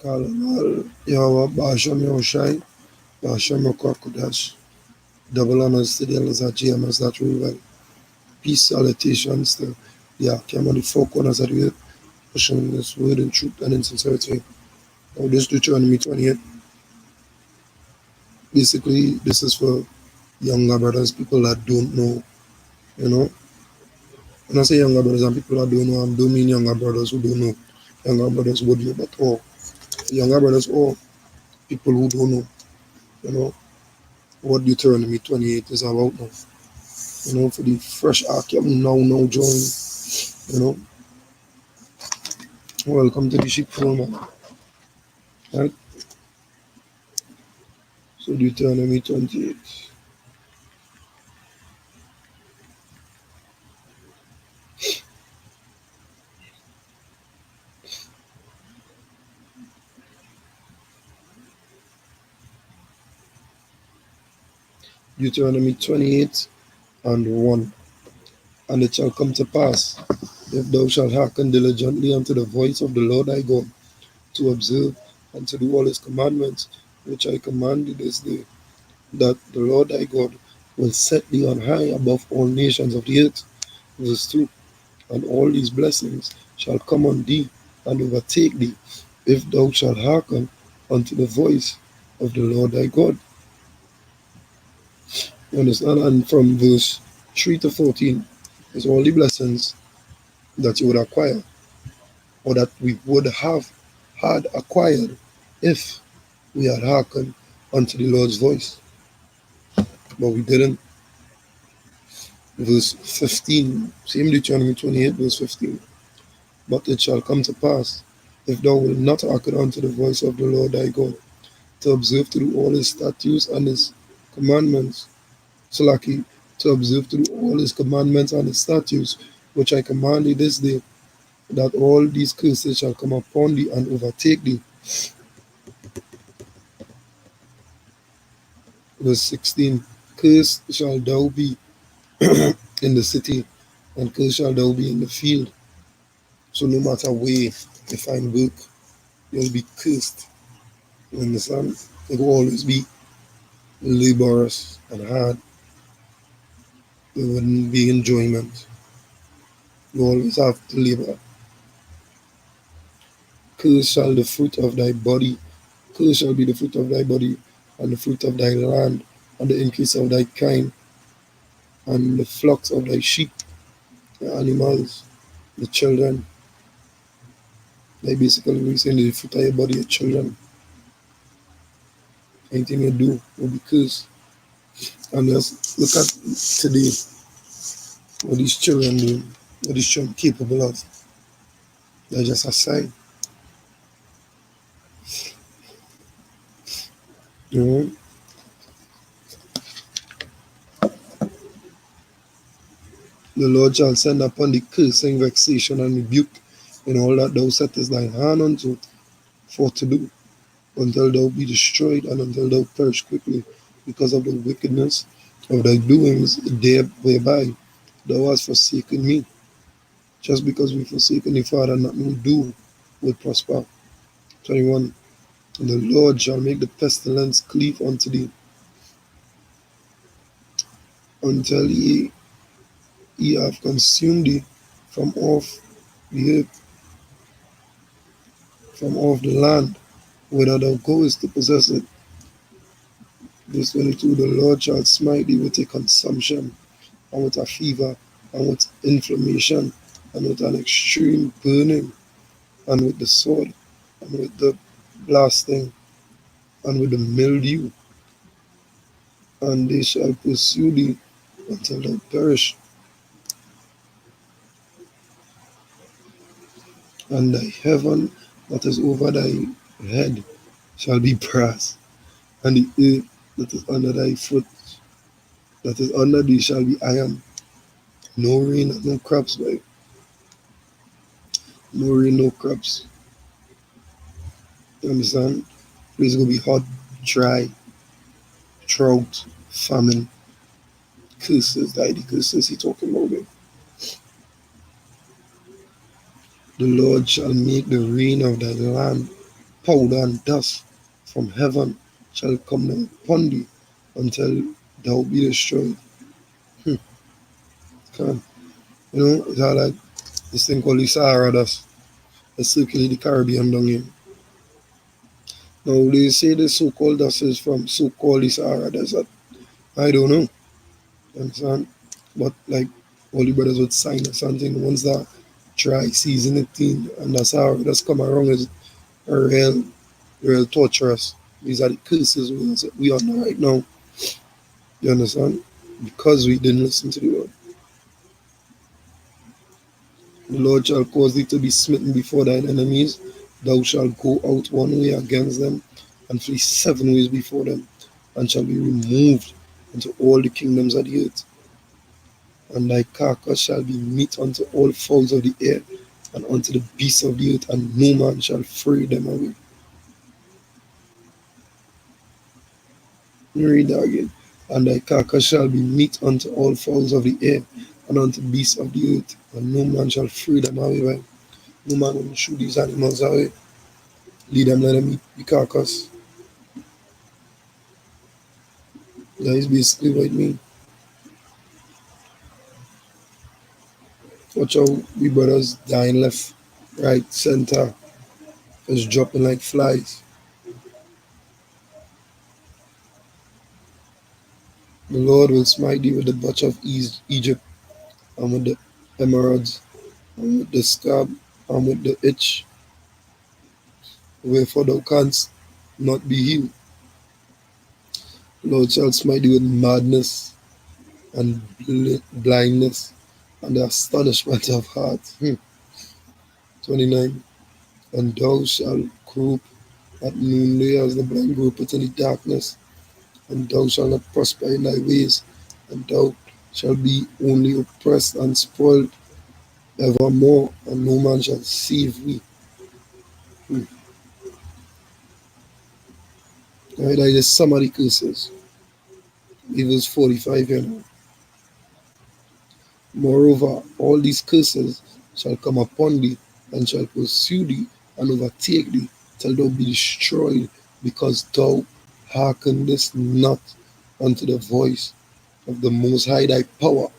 Kalal Yawa Basham Yoshai, Basham Kwakudash, double honors to the elders at GMS that rule well. Peace salutations to the Akim and the four corners of the earth, pushing this word in truth and in sincerity. Now this Deuteronomy 28, basically this is for younger brothers, people that don't know, you know. When I say younger brothers and people that don't know, I don't mean younger brothers who don't know. Younger brothers would know, but all. Younger brothers or people who don't know, you know, what Deuteronomy 28 is about now. You know, for the fresh Akim now join, you know. Welcome to the ship floor, man. Right? So Deuteronomy 28. Deuteronomy 28 and 1. And it shall come to pass, if thou shalt hearken diligently unto the voice of the Lord thy God, to observe and to do all his commandments, which I command thee this day, that the Lord thy God will set thee on high above all nations of the earth. Verse 2. And all these blessings shall come on thee and overtake thee, if thou shalt hearken unto the voice of the Lord thy God. You understand? And from verse 3 to 14 is all the blessings that you would acquire, or that we would have had acquired if we had hearkened unto the Lord's voice. But we didn't. Verse 15, same Deuteronomy 28, verse 15. But it shall come to pass, if thou wilt not hearken unto the voice of the Lord thy God, to observe to do all his statutes and his commandments, Salaki, to observe to do all his commandments and his statutes, which I command thee this day, that all these curses shall come upon thee and overtake thee. Verse 16, cursed shall thou be in the city, and cursed shall thou be in the field. So no matter where you find work, you'll be cursed. You understand? It will always be laborious and hard. There wouldn't be enjoyment. You always have to labor. Cursed shall the fruit of thy body, cursed shall be the fruit of thy body, and the fruit of thy land, and the increase of thy kind, and the flocks of thy sheep, the animals, the children. Like basically saying the fruit of your body, your children. Anything you do will be cursed. And just look at today, what these children do, what these children capable of. They're just a sign. You know? The Lord shall send upon thee cursing, vexation, and rebuke in all that thou settest thine hand unto for to do, until thou be destroyed and until thou perish quickly, because of the wickedness of thy doings there whereby thou hast forsaken me. Just because we forsaken the Father, nothing we do will prosper. 21. And the Lord shall make the pestilence cleave unto thee, until he have consumed thee from off the earth, from off the land, whither thou goest to possess it. Verse 22, the Lord shall smite thee with a consumption, and with a fever, and with inflammation, and with an extreme burning, and with the sword, and with the blasting, and with the mildew, and they shall pursue thee until thou perish. And thy heaven that is over thy head shall be brass, and the earth that is under thy foot, that is under thee, shall be iron. No rain and no crops, babe. No rain, no crops. You understand? It's gonna be hot, dry, drought, famine, curses, the curses he talking about, babe. The Lord shall make the rain of thy land powder and dust from heaven shall come down upon thee until thou be destroyed. Hmm. Come. It's all like this thing called the Sahara dust. They circulate the Caribbean down here. Now they say the so-called dust is from so-called the Sahara desert. I don't know. You understand? But like all the brothers would sign or something, once that dry season thing and the Sahara dust come around is a real torturous. These are the curses we are on right now. You understand? Because we didn't listen to the Lord. The Lord shall cause thee to be smitten before thine enemies. Thou shalt go out one way against them, and flee 7 ways before them, and shall be removed into all the kingdoms of the earth. And thy carcass shall be meat unto all fowls of the air, and unto the beasts of the earth, and no man shall free them away. Let me read that again. And thy carcass shall be meat unto all fowls of the air, and unto beasts of the earth, and no man shall free them away. Right? No man will shoot these animals away. Lead them, let them eat the carcass. That is basically what it means. Watch out, we brothers dying left, right, center, just dropping like flies. The Lord will smite thee with the botch of Egypt, and with the emeralds, and with the scab, and with the itch, wherefore thou canst not be healed. The Lord shall smite thee with madness and blindness and the astonishment of heart. 29. And thou shalt grope at noonday as the blind gropeth in the darkness, and thou shalt not prosper in thy ways, and thou shalt be only oppressed and spoiled evermore, and no man shall save thee. Hmm. Right, that is some of the curses. Verse 45 here now. Moreover, all these curses shall come upon thee, and shall pursue thee, and overtake thee, till thou be destroyed, because thou hearkenedest not unto the voice of the Most High thy power,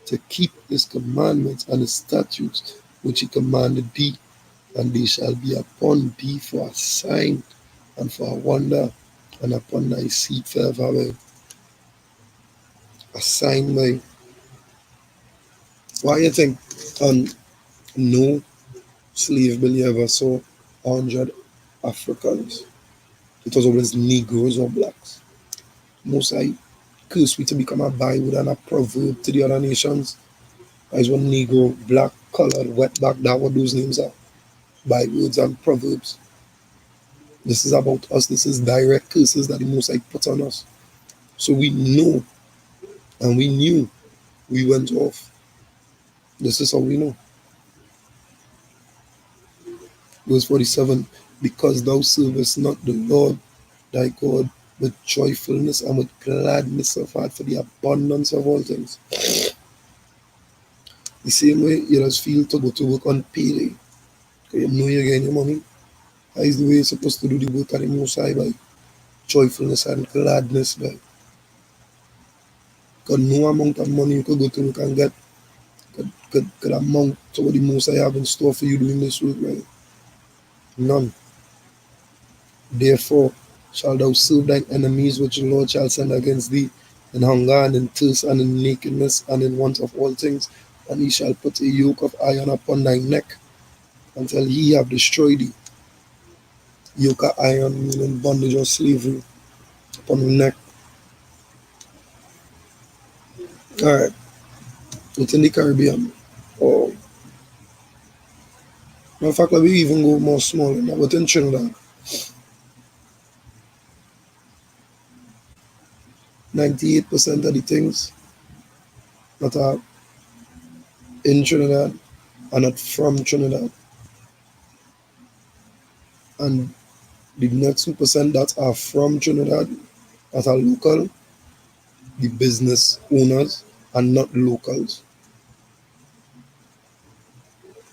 to keep his commandments and his statutes which he commanded thee, and they shall be upon thee for a sign and for a wonder, and upon thy seed forever. A sign, by why you think no slave bill you ever saw 100 Africans? It was always Negroes or blacks. Most I curse we to become a byword and a proverb to the other nations. As one Negro, black, colored, wetback, that what those names are. Bywords and proverbs. This is about us. This is direct curses that the Most High put on us. So we know and we knew we went off. This is how we know. Verse 47, because thou servest not the Lord thy God with joyfulness and with gladness of heart for the abundance of all things. The same way you just feel to go to work on payday. Because you know you're getting your money. That is the way you're supposed to do the work of the Most High, by joyfulness and gladness. By. Because no amount of money you could go to work and get could amount to what the Most High have in store for you doing this work, right? None. Therefore shalt thou serve thine enemies which the Lord shall send against thee, in hunger and in thirst and in nakedness and in want of all things, and he shall put a yoke of iron upon thy neck until he have destroyed thee. Yoke of iron meaning bondage or slavery upon the neck. Alright, within the Caribbean. Oh, in fact, let me even go more small than that. Within Trinidad, 98% of the things that are in Trinidad are not from Trinidad. And the next 2% that are from Trinidad, that are local, the business owners are not locals.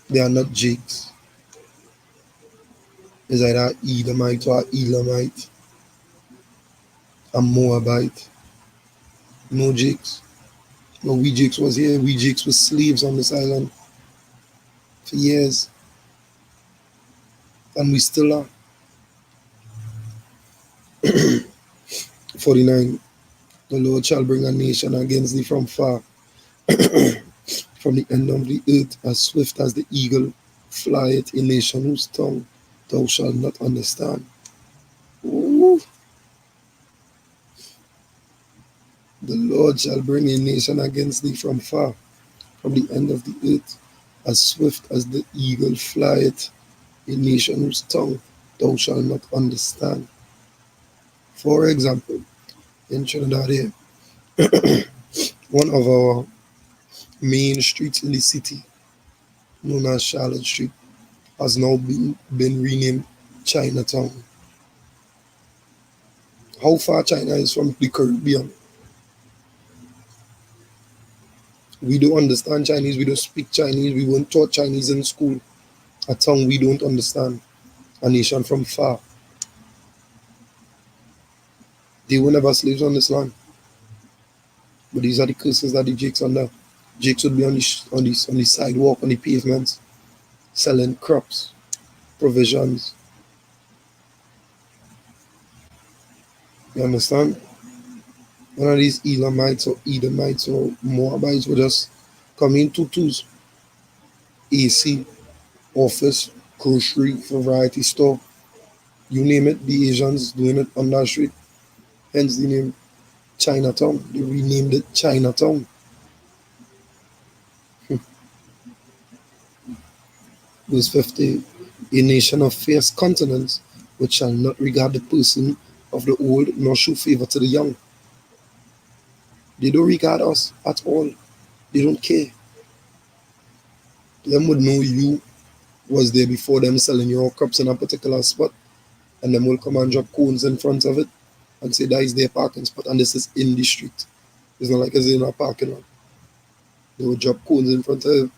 They are not jigs. is either Edomite or Elamite, a Moabite. No Jakes. No, we Jakes was here. We Jakes was slaves on this island for years, and we still are. 49. The Lord shall bring a nation against thee from far, from the end of the earth, as swift as the eagle flieth, a nation whose tongue thou shalt not understand. Ooh. The Lord shall bring a nation against thee from far, from the end of the earth, as swift as the eagle flieth, a nation whose tongue thou shalt not understand. For example, in Trinidad here, one of our main streets in the city, known as Charlotte Street, has now been renamed Chinatown. How far China is from the Caribbean? We don't understand Chinese, we don't speak Chinese, we weren't taught Chinese in school. A tongue we don't understand. A nation from far. They were never slaves on this land. But these are the curses that the Jakes under. Jakes would be on the sidewalk, on the pavements, selling crops, provisions. You understand? None of these Elamites or Edomites or Moabites would just come in tutus, AC, office, grocery, variety store. You name it, the Asians doing it on that street. Hence the name Chinatown. They renamed it Chinatown. Verse 50. A nation of fierce countenance, which shall not regard the person of the old, nor show favor to the young. They don't regard us at all. They don't care. Them would know you was there before them selling your crops in a particular spot, and them will come and drop cones in front of it and say that is their parking spot, and this is in the street. It's not like it's in a parking lot. They will drop cones in front of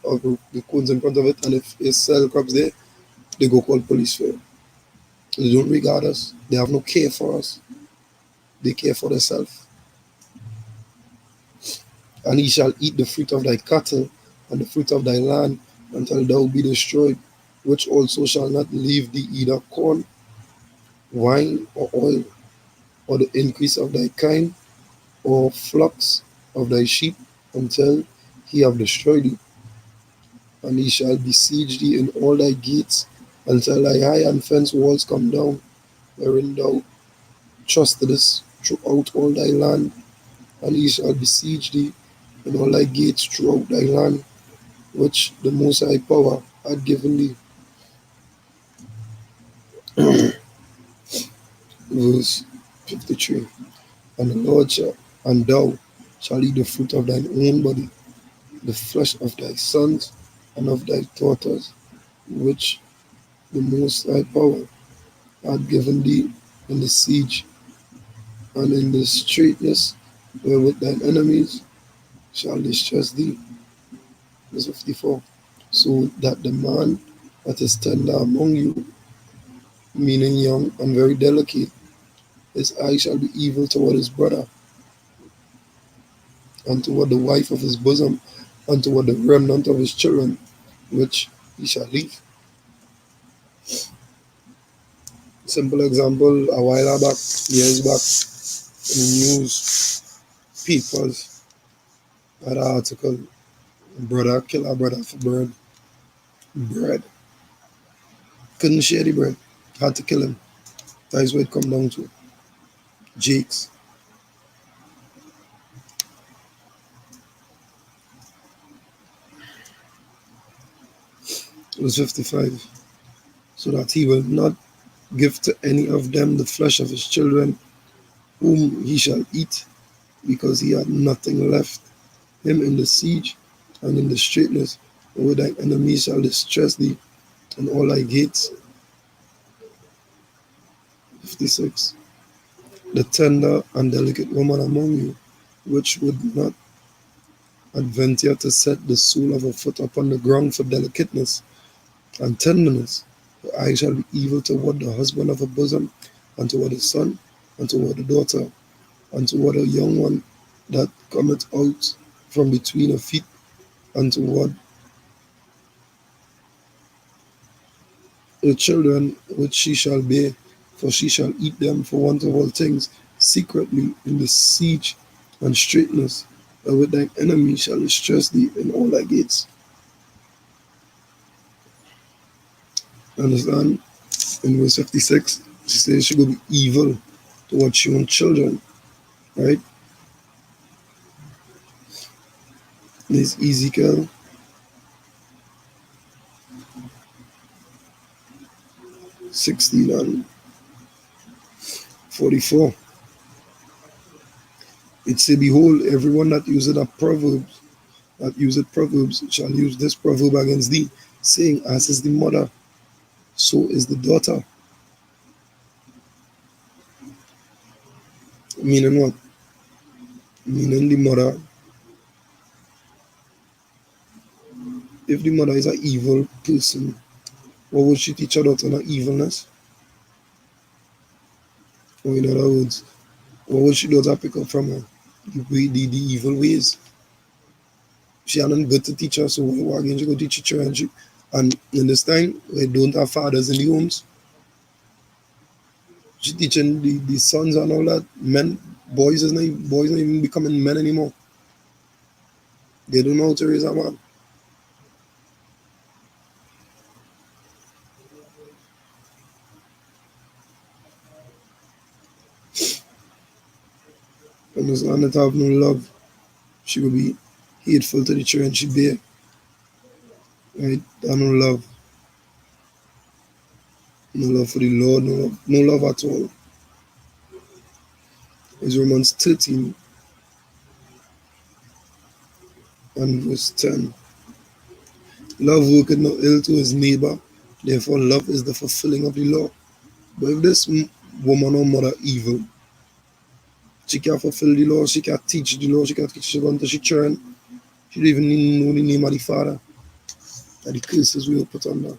the cones in front of it, and if they sell crops there, they go call police for it. They don't regard us. They have no care for us. They care for themselves. And he shall eat the fruit of thy cattle and the fruit of thy land until thou be destroyed, which also shall not leave thee either corn, wine, or oil, or the increase of thy kind, or flocks of thy sheep, until he have destroyed thee. And he shall besiege thee in all thy gates, until thy high and fenced walls come down, wherein thou trustedest throughout all thy land. And he shall besiege thee in all thy gates throughout thy land, which the Most High Power had given thee. Verse 53. And the Lord shall, and thou shalt eat the fruit of thine own body, the flesh of thy sons and of thy daughters, which the Most High Power had given thee in the siege and in the straitness wherewith thine enemies shall distress thee. Verse 54. So that the man that is tender among you, meaning young and very delicate, his eye shall be evil toward his brother, and toward the wife of his bosom, and toward the remnant of his children, which he shall leave. Simple example, a while back, years back, in the newspapers, had an article, brother kill a brother for bread. Bread. Couldn't share the bread. Had to kill him. That is what it come down to. Jakes. Verse 55. So that he will not give to any of them the flesh of his children, whom he shall eat, because he had nothing left him in the siege and in the straitness, where thy enemies shall distress thee in all thy gates. 56. The tender and delicate woman among you, which would not adventure to set the sole of her foot upon the ground for delicateness and tenderness, Her eye shall be evil toward the husband of her bosom, and toward the son, and toward the daughter, and toward a young one that cometh out from between her feet, and toward the children which she shall bear, for she shall eat them for want of all things, secretly in the siege and straitness, and with thine enemy shall distress thee in all thy gates. Understand? In verse 56, she says she will be evil towards your own children, right? This Ezekiel 16 and 44. It say, behold, everyone that useth proverbs shall use this proverb against thee, saying, as is the mother, so is the daughter. Meaning what? Meaning the mother, if the mother is an evil person, what would she teach her daughter? Not evilness? Or in other words, what would she daughter pick up from her? The evil ways. She hadn't good to teach her, so why can't she go teach her? And in this time, we don't have fathers in the homes. She teaching the sons and all that. Men, boys not even becoming men anymore. They don't know how to raise a man. And this man that have no love, she will be hateful to the children she bear. Right? And no love. No love for the Lord, no love at all. It's Romans 13 and verse 10. Love worketh no ill to his neighbor, therefore love is the fulfilling of the law. But if this woman or mother evil, she can't fulfill the law, she can't teach the law, she can't teach the until she churn. She don't even know the name of the Father. And the curses we will put on her.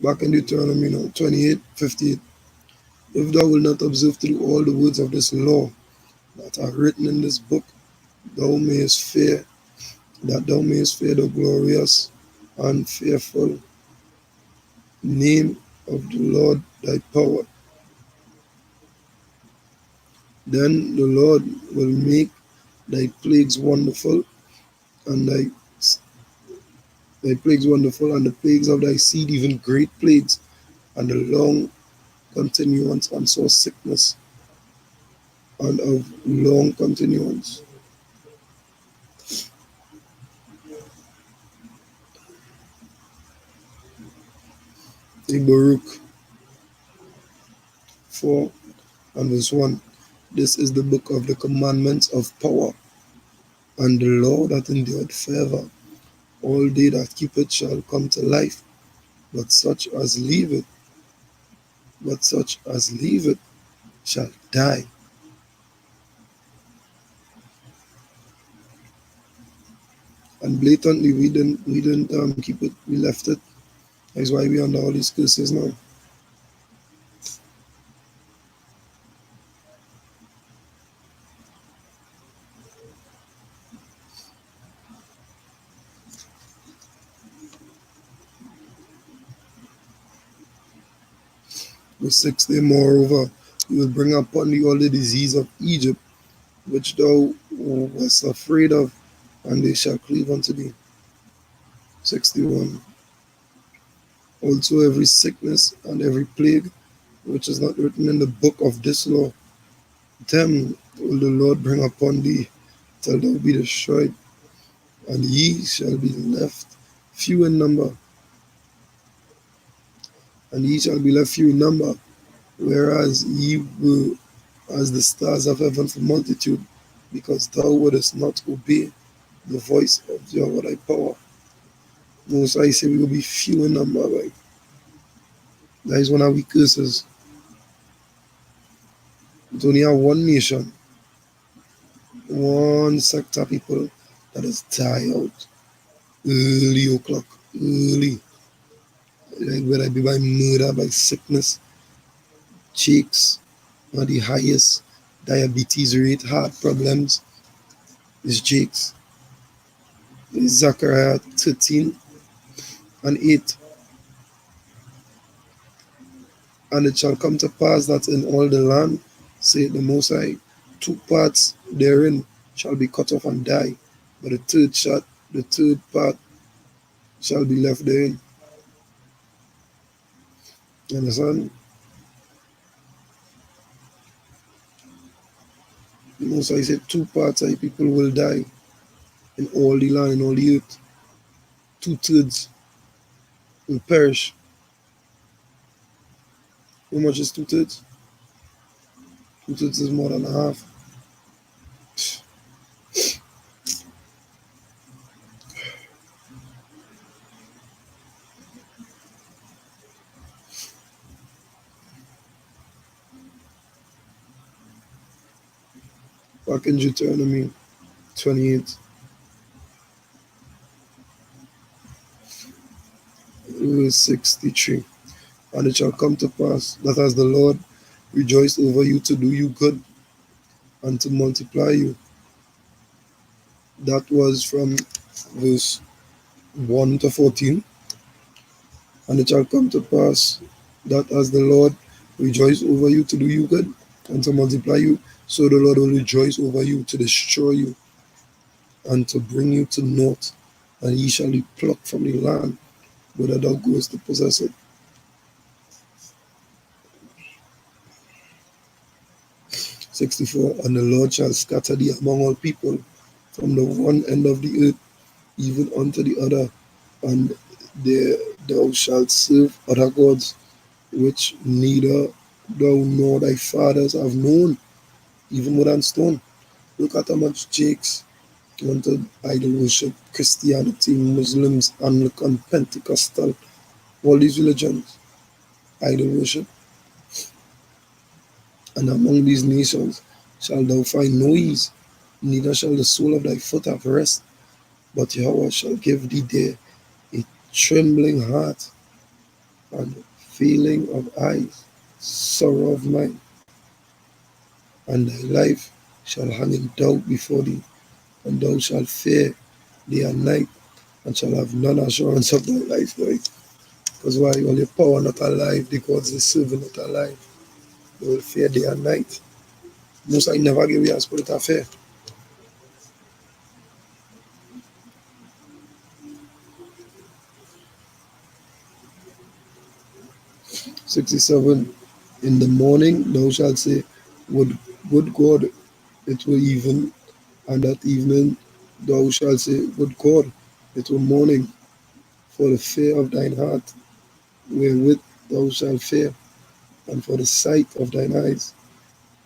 Back in Deuteronomy 28:58. If thou wilt not observe to do all the words of this law that are written in this book, thou mayest fear, that thou mayest fear the glorious and fearful name of the Lord thy power. Then the Lord will make thy plagues wonderful, and thy plagues wonderful, and the plagues of thy seed even great plagues, and the long continuance and sore sickness, and of long continuance. The Baruch 4 and verse 1. This is the book of the commandments of power, and the law that endureth forever. All they that keep it shall come to life, but such as leave it shall die. And blatantly we didn't keep it, we left it. That's why we under all these curses now. The 6th day, moreover, he will bring upon thee all the disease of Egypt, which thou wast afraid of, and they shall cleave unto thee. 61. Also every sickness and every plague which is not written in the book of this law, them will the Lord bring upon thee till thou be destroyed, and ye shall be left few in number. And ye shall be left few in number, whereas ye were as the stars of heaven for multitude, because thou wouldest not obey the voice of Jehovah thy power. Most I say we will be few in number, right? That is one of our curses. It only have one nation, one sector of people that is die out early o'clock, early. Like whether it be by murder, by sickness, chicks are the highest diabetes rate, heart problems is Jakes. Zechariah 13 and 8. And it shall come to pass that in all the land, saith the Most High, two parts therein shall be cut off and die, but the third part shall be left therein. You understand? The Most High said two parts of people will die in all the land, in all the earth. Two-thirds will perish. How much is two-thirds? Two-thirds is more than a half. Back in Deuteronomy 28, verse 63. And it shall come to pass that as the Lord rejoiced over you to do you good and to multiply you. That was from verse 1 to 14. And it shall come to pass that as the Lord rejoiced over you to do you good and to multiply you, so the Lord will rejoice over you to destroy you and to bring you to naught, and ye shall be plucked from the land whither thou goest to possess it. 64. And the Lord shall scatter thee among all people, from the one end of the earth even unto the other, and there thou shalt serve other gods, which neither thou nor thy fathers have known, even wood and stone. Look at how much Jakes wanted idol worship, Christianity, Muslims, Anglican, Pentecostal, all these religions, idol worship. And among these nations shalt thou find no ease, neither shall the sole of thy foot have rest, but Yahweh shall give thee there a trembling heart and failing of eyes, sorrow of mind, and thy life shall hang in doubt before thee, and thou shalt fear day and night, and shall have none assurance of thy life, right? Because why? All your power not alive, the gods they serve not alive. They will fear day and night. Most I never give you a spirit of fear. 67. In the morning thou shalt say, would God it were even, and at evening thou shalt say, would God it were morning, for the fear of thine heart, wherewith thou shalt fear, and for the sight of thine eyes,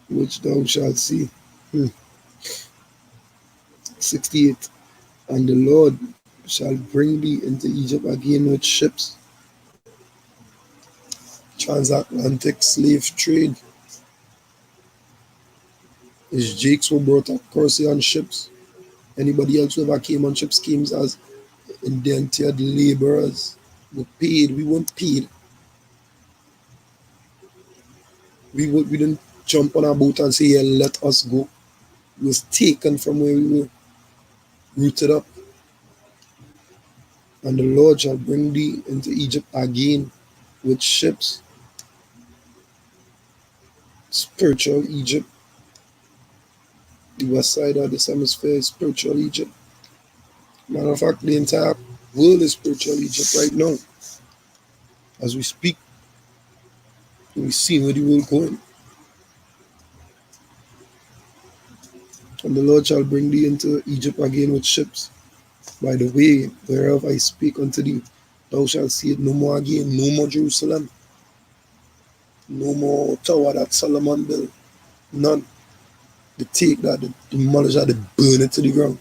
which thou shalt see. 68. And the Lord shall bring thee into Egypt again with ships, transatlantic slave trade. His Jakes who brought across on ships. Anybody else who ever came on ships came as indentured laborers. We paid, we weren't paid. We didn't jump on a boat and say, yeah, let us go. We was taken from where we were, rooted up. And the Lord shall bring thee into Egypt again with ships. Spiritual Egypt. The west side of this hemisphere is spiritual Egypt. Matter of fact, the entire world is spiritual Egypt right now. As we speak, we see where the world going. And the Lord shall bring thee into Egypt again with ships. By the way, whereof I speak unto thee, thou shalt see it no more again, no more Jerusalem, no more tower that Solomon built, none. They take that, they demolish that, they burn it to the ground.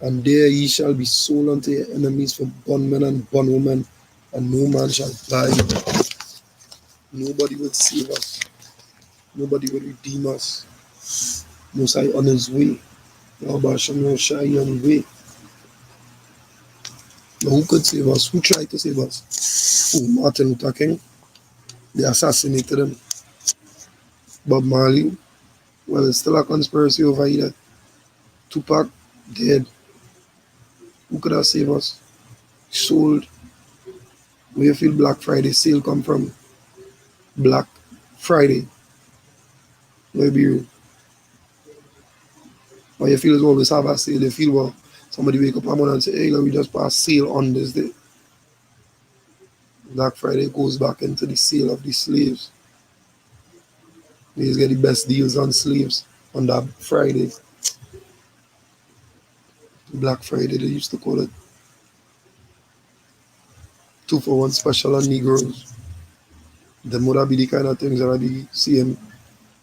And there ye shall be sold unto your enemies for bondmen and bondwomen, and no man shall buy you. Nobody would save us. Nobody would redeem us. Mosai on his way. Yahweh Hashem Yahushai on his way. Now who could save us? Who tried to save us? Who? Martin Luther King. They assassinated him. Bob Marley. Well, it's still a conspiracy over here. Tupac dead. Who could have saved us? Sold. Where you feel Black Friday sale come from? Black Friday. Maybe you. Or you feel it's always have a sale. You feel, well, somebody wake up one morning and say, hey, we just pass sale on this day. Black Friday goes back into the sale of the slaves. They get the best deals on slaves on that Friday. Black Friday, they used to call it. 2 for 1 special on Negroes. Them would be the kind of things that I be seeing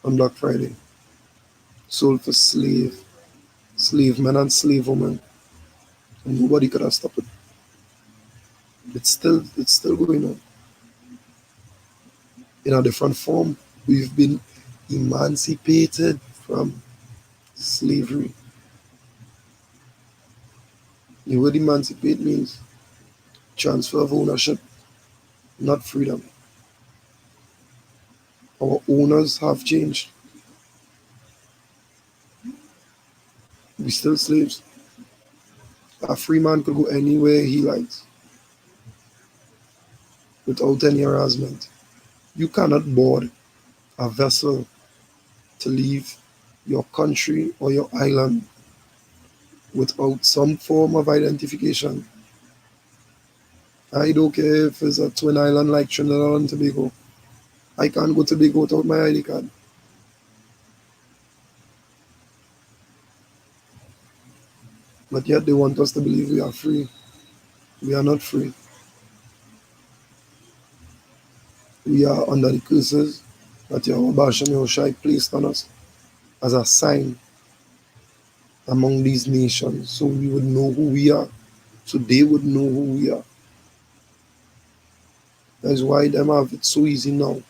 on Black Friday. Sold for slave men and slave women. And nobody could have stopped it. It's still going on. In a different form. We've been emancipated from slavery. The word emancipate means transfer of ownership, not freedom. Our owners have changed. We're still slaves. A free man could go anywhere he likes without any harassment. You cannot board a vessel to leave your country or your island without some form of identification. I don't care if it's a twin island like Trinidad and Tobago. I can't go to Tobago without my ID card. But yet they want us to believe we are free. We are not free. We are under the curses that Yahweh Hashem Yahushai placed on us as a sign among these nations, so we would know who we are, so they would know who we are. That's why them have it so easy now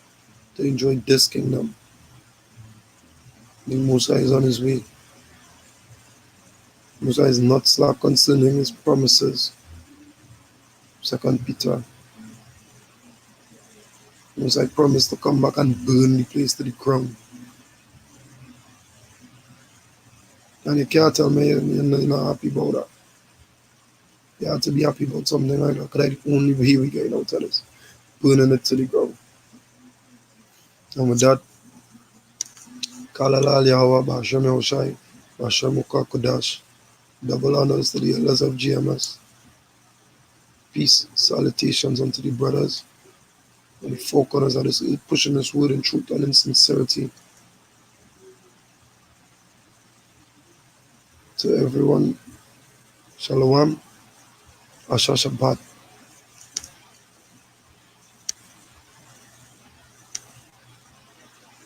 to enjoy this kingdom. The Mosiah is on his way. Mosiah is not slack concerning his promises. 2 Peter. Mosiah promised to come back and burn the place to the ground. And you can't tell me you're not happy about that. You have to be happy about something like that, because that's the only way we get out of this. Burning it to the ground. And with that, Kalalal Yahweh B'Hashem Yahushai, B'Hashem Kodash, double honors to the elders of GMS. Peace, salutations unto the brothers and the four corners of this earth, pushing this word in truth and in sincerity. To everyone, Shalom, Asha Shabbat.